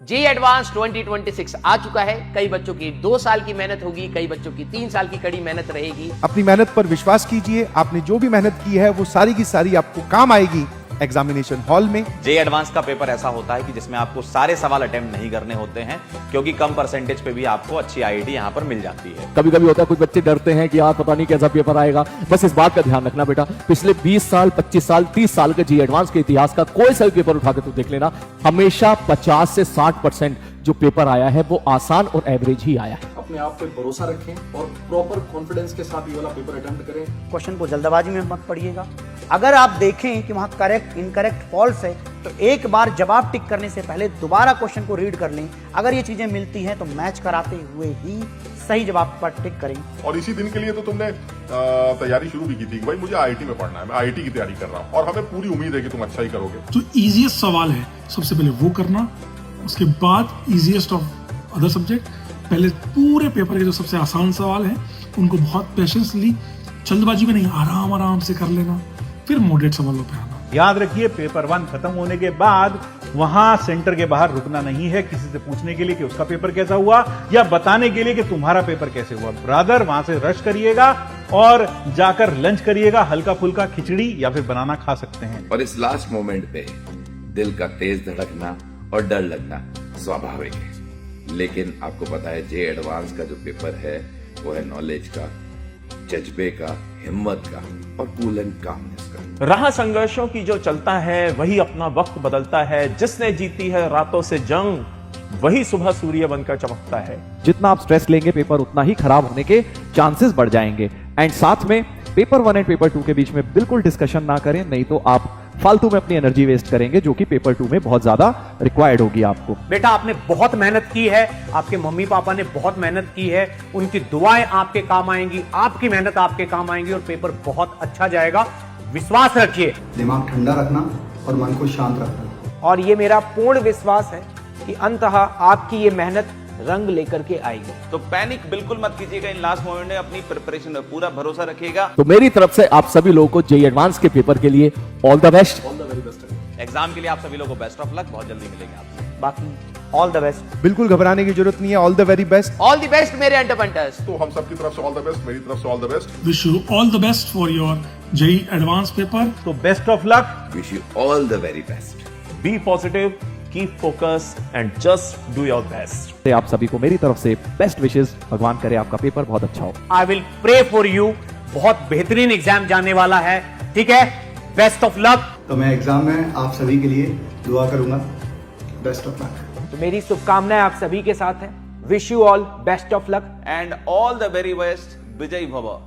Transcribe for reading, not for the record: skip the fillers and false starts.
JEE advance 2026 आ चुका है। कई बच्चों की 2 साल की मेहनत होगी, कई बच्चों की 3 साल की कड़ी मेहनत रहेगी। अपनी मेहनत पर विश्वास कीजिए, आपने जो भी मेहनत की है वो सारी की सारी आपको काम आएगी एग्जामिनेशन हॉल में। जेईई एडवांस का पेपर ऐसा होता है कि जिसमें आपको सारे सवाल अटेम्प्ट नहीं करने होते हैं, क्योंकि कम परसेंटेज पे भी आपको अच्छी आईआईटी यहां पर मिल जाती है। कभी कभी होता है कुछ बच्चे डरते हैं कि यार पता नहीं कैसा पेपर आएगा। बस इस बात का ध्यान रखना बेटा, पिछले 20 साल 25 साल 30 साल के जेईई एडवांस के इतिहास का कोई सा भी पेपर उठा के तू देख लेना, हमेशा 50 से 60% जो पेपर आया है वो आसान और एवरेज ही आया है। अपने आप पे भरोसा रखें और प्रॉपर कॉन्फिडेंस के साथ ये वाला पेपर अटेम्प्ट करें। क्वेश्चन को जल्दबाजी में मत पढ़िएगा। अगर आप देखें कि वहां करेक्ट इनकरेक्ट फॉल्स है तो एक बार जवाब टिक करने से पहले दोबारा क्वेश्चन को रीड कर लें। अगर ये चीजें मिलती हैं तो मैच कराते हुए ही सही जवाब पर टिक करें। और इसी दिन के लिए तो तुमने तैयारी शुरू भी की थी कि भाई मुझे आईआईटी में पढ़ना है, मैं आईआईटी की तैयारी कर रहा हूँ और हमें पूरी उम्मीद है कि तुम अच्छा ही करोगे। जो इजीएस्ट सवाल है सबसे पहले वो करना, उसके बाद इजीएस्ट ऑफ अदर सब्जेक्ट। पहले पूरे पेपर के जो सबसे आसान सवाल हैं उनको बहुत पेशेंसली, जल्दबाजी में नहीं, आराम आराम से कर लेना, फिर मॉडरेट सवालों पे आना। याद रखिए, पेपर 1 खत्म होने के बाद वहां सेंटर के बाहर रुकना नहीं है किसी से पूछने के लिए कि उसका पेपर कैसा हुआ या बताने के लिए कि तुम्हारा पेपर कैसे हुआ। ब्रदर, वहां से रश करिएगा और जाकर लंच करिएगा, हल्का फुल्का खिचड़ी या फिर बनाना खा सकते हैं। और इस लास्ट मोमेंट पे दिल का तेज धड़कना और डर लगना स्वाभाविक है, लेकिन आपको पता है जेईई एडवांस का जो पेपर है वो है नॉलेज का, जज्बे का, हिम्मत का और कूल एंड कामनेस का। राह संघर्षों की जो चलता है वही अपना वक्त बदलता है। जिसने जीती है रातों से जंग वही सुबह सूर्य बनकर चमकता है। जितना आप स्ट्रेस लेंगे पेपर उतना ही खराब होने के चांसेस बढ़ जाएंगे। एंड साथ में पेपर 1 एंड पेपर 2 के बीच में बिल्कुल डिस्कशन ना करें, नहीं तो आप फालतू में अपनी एनर्जी वेस्ट करेंगे जो कि पेपर 2 में बहुत ज्यादा रिक्वायर्ड होगी आपको। बेटा, आपने बहुत मेहनत की है, आपके मम्मी पापा ने बहुत मेहनत की है, उनकी दुआएं आपके काम आएंगी, आपकी मेहनत आपके काम आएंगी और पेपर बहुत अच्छा जाएगा। विश्वास रखिए, दिमाग ठंडा रखना और मन को शांत रखना। और ये मेरा पूर्ण विश्वास है कि अंततः आपकी ये मेहनत रंग लेकर के आएगी। तो पैनिक बिल्कुल मत कीजिएगा इन लास्ट मोमेंट में, अपनी प्रिपरेशन में पूरा भरोसा रखिएगा। तो मेरी तरफ से आप सभी लोगों को जेईई एडवांस के पेपर के लिए ऑल द बेस्ट। एग्जाम के लिए आप सभी लोगों को बेस्ट ऑफ लक, बहुत जल्दी मिलेंगे आपसे। बाकी ऑल द बेस्ट। बिल्कुल घबराने की जरूरत नहीं है, all the very best. All the best मेरे अंडरपंटर्स। तो हम सबकी तरफ से ऑल द बेस्ट, मेरी तरफ से all the best. Wish you all the best for your JEE advance paper. तो best of luck, wish you all the very best. Be positive, keep focus and just do your best. आप सभी को मेरी तरफ से best विशेष। भगवान करे आपका पेपर बहुत अच्छा हो। I will pray for you. बहुत बेहतरीन एग्जाम जाने वाला है, ठीक है? Best of luck. तो मैं एग्जाम में आप सभी के लिए दुआ करूंगा। Best of luck. तो मेरी शुभकामनाएं आप सभी के साथ है। Wish you all best of luck and all the very best. विजयी भव।